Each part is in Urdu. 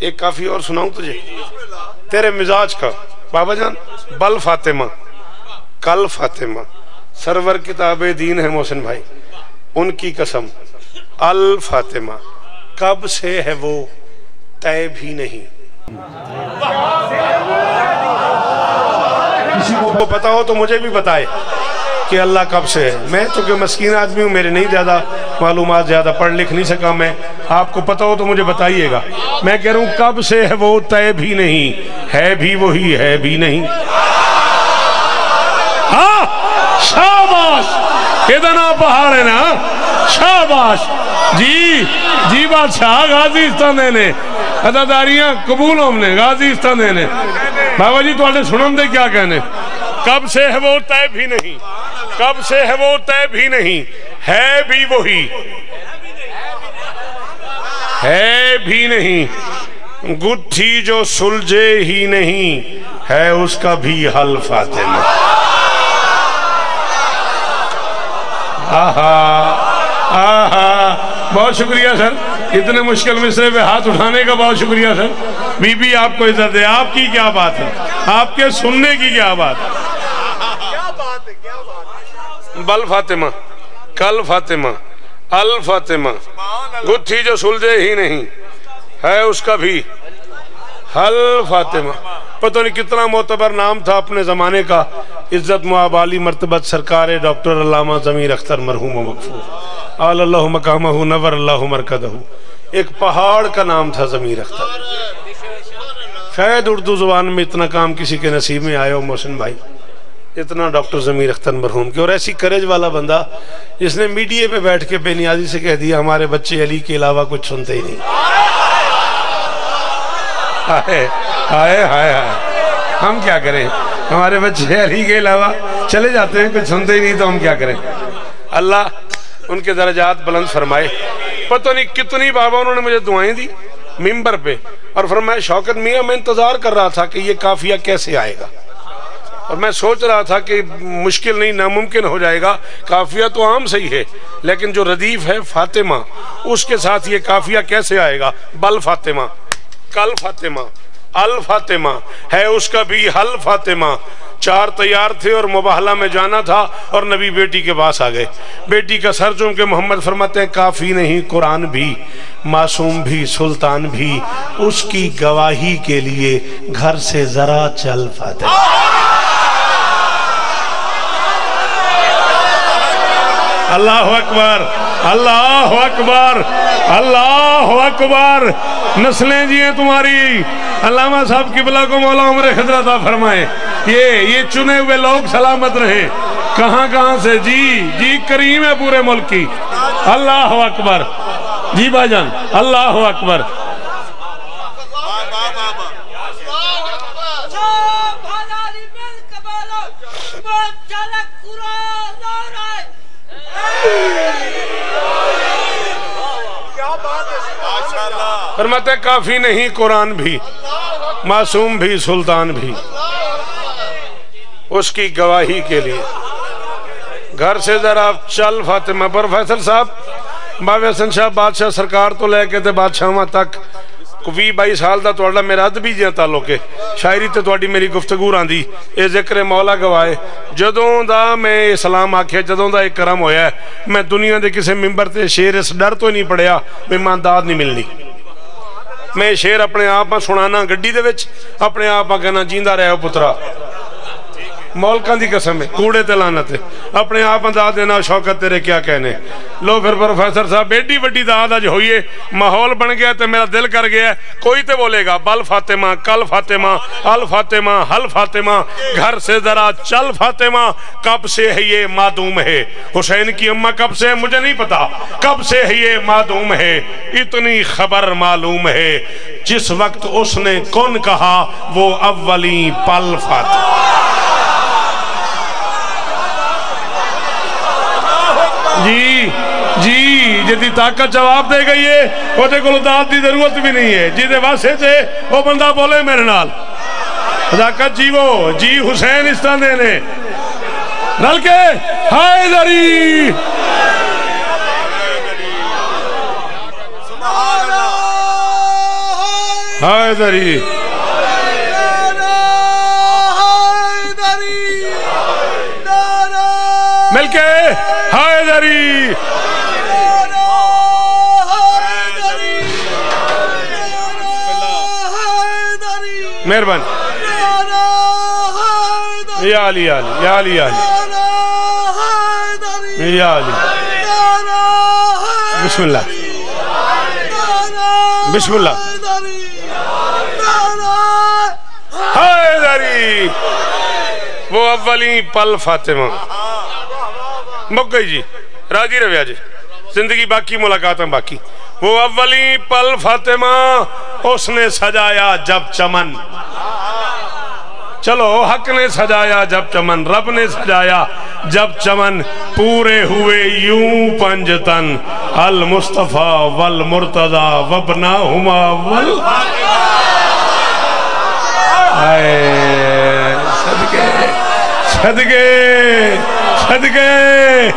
ایک کافی اور سناؤں تجھے تیرے مزاج کا بابا جان. بل فاطمہ کل فاطمہ سرور کتاب دین ہے محسن بھائی، ان کی قسم الفاطمہ کب سے ہے وہ طے بھی نہیں. کسی کو پتا ہو تو مجھے بھی بتائے کہ اللہ کب سے ہے. میں چونکہ مسکین آدمی ہوں، میرے نہیں زیادہ معلومات، زیادہ پڑھ لکھ نہیں سکا میں. آپ کو پتا ہو تو مجھے بتائیے گا. میں کہہ رہا ہوں کب سے ہے وہ طے بھی نہیں، ہے بھی وہی ہے بھی نہیں. ہاں شاباش، ادنا پہاڑ ہے نا، شاباش. جی جی بادشاہ غازی استاندے نے اداداریاں قبول ہم نے غازی استاندے نے. بابا جی تو سنم دے کیا کہنے. کب سے ہے وہ طے بھی نہیں، کب سے ہے وہ طے بھی نہیں، ہے بھی وہی ہے بھی نہیں. گٹھی جو سلجھے ہی نہیں، ہے اس کا بھی حل فاطمہ. آہا آہا، بہت شکریہ سر، اتنے مشکل مصرے پہ ہاتھ اٹھانے کا بہت شکریہ سر. بی بی آپ کو عزت ہے. آپ کی کیا بات ہے، آپ کے سننے کی کیا بات ہے. بل فاطمہ کل فاطمہ الفاطمہ گتھی جو سلجھے ہی نہیں، ہے اس کا بھی حل فاطمہ. پتہ نہیں کتنا معتبر نام تھا اپنے زمانے کا. عزت معاب عالی مرتبت سرکار ڈاکٹر علامہ ضمیر اختر مرحوم و مغفور آل اللہ مقامہ نور اللہ مرکدہ. ایک پہاڑ کا نام تھا ضمیر اختر. شاید اردو زبان میں اتنا کام کسی کے نصیب میں آیا ہو محسن بھائی، اتنا ڈاکٹر ضمیر اختر مرحوم کی. اور ایسی کریج والا بندہ جس نے میڈیا پہ بیٹھ کے بے نیازی سے کہہ دیا ہمارے بچے علی کے علاوہ کچھ سنتے ہی نہیں. ہائے ہائے ہائے ہائے، ہم کیا کریں، ہمارے بچے علی کے علاوہ چلے جاتے ہیں، کچھ سنتے ہی نہیں، تو ہم کیا کریں. اللہ ان کے درجات بلند فرمائے. پتہ نہیں کتنی بابا انہوں نے مجھے دعائیں دی ممبر پہ، اور فرمایا شوکت میاں میں انتظار کر رہا تھا کہ یہ قافیہ کیسے آئے گا، اور میں سوچ رہا تھا کہ مشکل نہیں ناممکن ہو جائے گا. قافیہ تو عام صحیح ہے، لیکن جو ردیف ہے فاطمہ اس کے ساتھ یہ قافیہ کیسے آئے گا. بل فاطمہ کل فاطمہ الفاطمہ، ہے اس کا بھی حل فاطمہ. چار تیار تھے اور مباہلہ میں جانا تھا، اور نبی بیٹی کے پاس آ گئے. بیٹی کا سر چوم کے محمد فرماتے ہیں کافی نہیں قرآن بھی، معصوم بھی، سلطان بھی، اس کی گواہی کے لیے گھر سے ذرا چل فاطمہ. اللہ اکبر اللہ اکبر اللہ اکبر. نسلیں جی ہیں تمہاری. علامہ صاحب قبلہ کو مولا عمر خضر عطا فرمائے. یہ چنے ہوئے لوگ سلامت رہیں. کہاں کہاں سے جی کریم ہے پورے ملک کی. اللہ اکبر. جی بھائی اللہ اکبر. فرماتے کافی نہیں قرآن بھی، معصوم بھی، سلطان بھی، اس کی گواہی کے لیے گھر سے ذرا چل فاطمہ. پروفیسر صاحب باوی حسن شاہ بادشاہ سرکار تو لے کے تے بادشاہاں تک 20-22 سال دا توڑا میرا ادبی جیاں تعلق ہے. شاعری تے توڑی میری گفتگو راندی اے ذکر مولا گواہے. جدوں دا میں اسلام آکھے، جدوں دا ایک کرم ہویا ہے، میں دنیا دے کسے ممبر تے شیر اس ڈر تو نہیں پڑھیا میں مانداد نہیں ملنی. میں شیر اپنے آپ سنانا گڈی دے وچ، اپنے آپ کہنا جیندہ رہے ہو پترا. مولکان دی قسم ہے، کوڑے تے لعنت ہے. اپنے آپ انداز دینا شوکت تیرے کیا کہنے. لو پھر پروفیسر صاحب ایڈی وڈی داد آج ہوئیے، ماحول بن گیا تے میرا دل کر گیا ہے کوئی تے بولے گا بل فاطمہ کل فاطمہ الفاطمہ حل فاطمہ. گھر سے ذرا چل فاطمہ، کب سے ہے یہ معدوم ہے. حسین کی اماں کب سے ہے مجھے نہیں پتا، کب سے ہے یہ معدوم ہے. اتنی خبر معلوم ہے جس وقت اس نے کون کہا وہ اولی پل فاطمہ. جی جدی طاقت جواب دے گئی ہے، وہ دے کو داد دی ضرورت بھی نہیں ہے. جی دے واسے سے وہ بندہ بولے میرے نال صداقت جی وہ جی حسین اس طرح دینے نل کے ہائے دری. حیدری مل کے حیدری مہربانی یا علی یا علی یا علی یا علی یا علی بسم اللہ بسم اللہ حیدری وہ اولین پل فاطمہ مک گئی جی راضی رویا جی زندگی باقی ملاقاتیں باقی وہ اولین پل فاطمہ اس نے سجایا جب چمن چلو حق نے سجایا جب چمن رب نے سجایا جب چمن پورے ہوئے یوں پنجتن المصطفیٰ والمرتضی وابناہما صدقے صدقے صدقے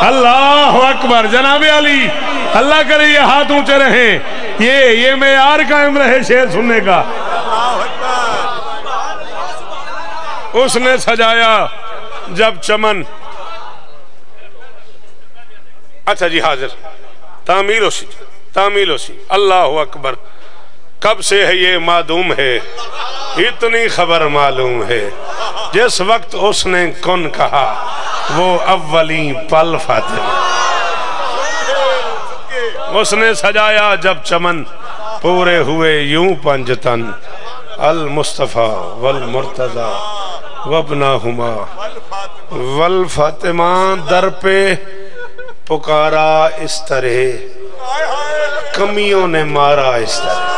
اللہ اکبر جناب علی اللہ کرے یہ ہاتھ اونچے رہیں یہ معیار قائم رہے شعر سننے کا اس نے سجایا جب چمن اچھا جی حاضر تعمیل ہو سی اللہ اکبر کب سے ہے یہ معدوم ہے اتنی خبر معلوم ہے جس وقت اس نے کن کہا وہ اولین پل فاطمہ اس نے سجایا جب چمن پورے ہوئے یوں پنجتن المصطفیٰ والمرتضی وابناہما والفاطمہ در پہ پکارا اس طرح کمیوں نے مارا اس طرح